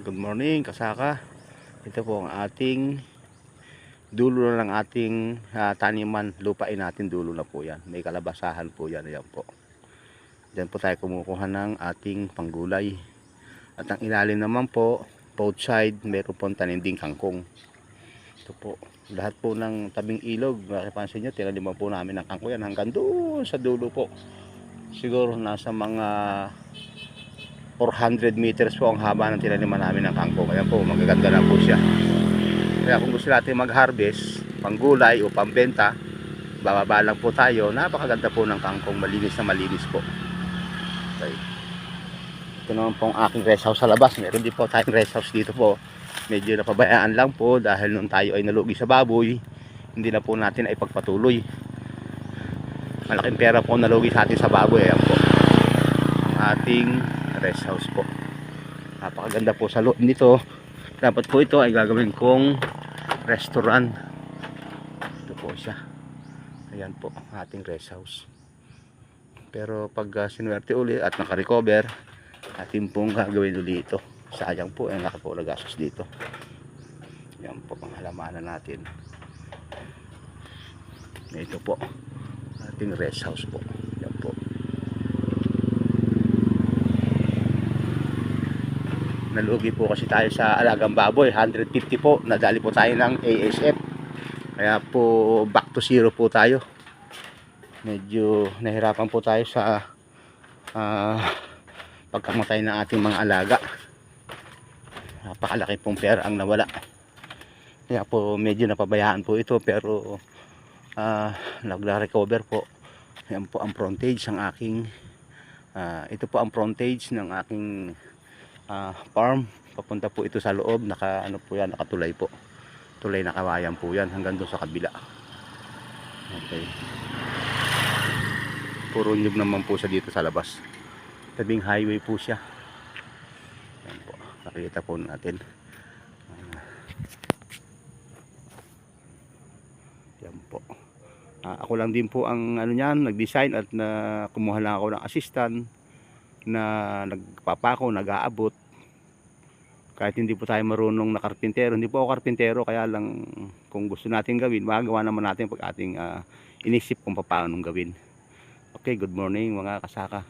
Good morning kasaka. Ito po ang ating dulo na ng ating taniman. Lupain natin dulo na po yan. May kalabasahan po yan. Ayan po. Diyan po tayo kumukuha ng ating panggulay. At ang ilalim naman po, both side, mayroon po taninding kangkong. Ito po. Lahat po ng tabing ilog. Makipansin nyo, tinaniman po namin ng kangkong yan hanggang doon sa dulo po. Siguro nasa mga 400 meters po ang haba ng tinaniman namin ng kangkong. Ayan po, magaganda na po siya. Kaya kung gusto natin mag-harvest, panggulay o pambenta, bababa lang po tayo. Napakaganda po ng kangkong, malinis na malinis po. Okay. Ito naman po ang aking rest house sa labas. Meron din po tayong rest house dito po. Medyo napabayaan lang po dahil nung tayo ay nalugi sa baboy, hindi na po natin ay pagpatuloy. Malaking pera po nalugi sa atin sa baboy. Ayan po ating rest house po. Napakaganda po sa loob nito. Dapat po ito ay gagawin kong restaurant. Ito po siya. Ayan po ating rest house. Pero pag sinuwerte uli at nakarecover, atin pong gagawin uli ito. Sayang po ang laki po na gastos dito. Ayan po ang halamanan natin. Ito po ating rest house po. Ayan po. Nalugi po kasi tayo sa alagang baboy, 150 po, nadali po tayo ng ASF, kaya po back to zero po tayo. Medyo nahirapan po tayo sa pagkamatay ng ating mga alaga. Napakalaki pong pera ang nawala, kaya po medyo napabayaan po ito, pero nagla-recover po. Yan po ang frontage ng aking ito po ang frontage ng aking farm. Papunta po ito sa loob, ano po yan, nakatulay po, tulay na kawayan po yan hanggang doon sa kabila. Okay, puro nyug naman po siya dito sa labas, tabing highway po siya. Yan po, nakikita po natin. Yan po. Ako lang din po ang niyan, nag-design at kumuha lang ako ng assistant na nagpapako, nag-aabot. Kahit hindi po tayo marunong na karpintero, hindi po ako karpintero, kaya lang kung gusto natin gawin, magagawa naman natin pag ating inisip kung paano gawin. Okay, good morning mga kasaka.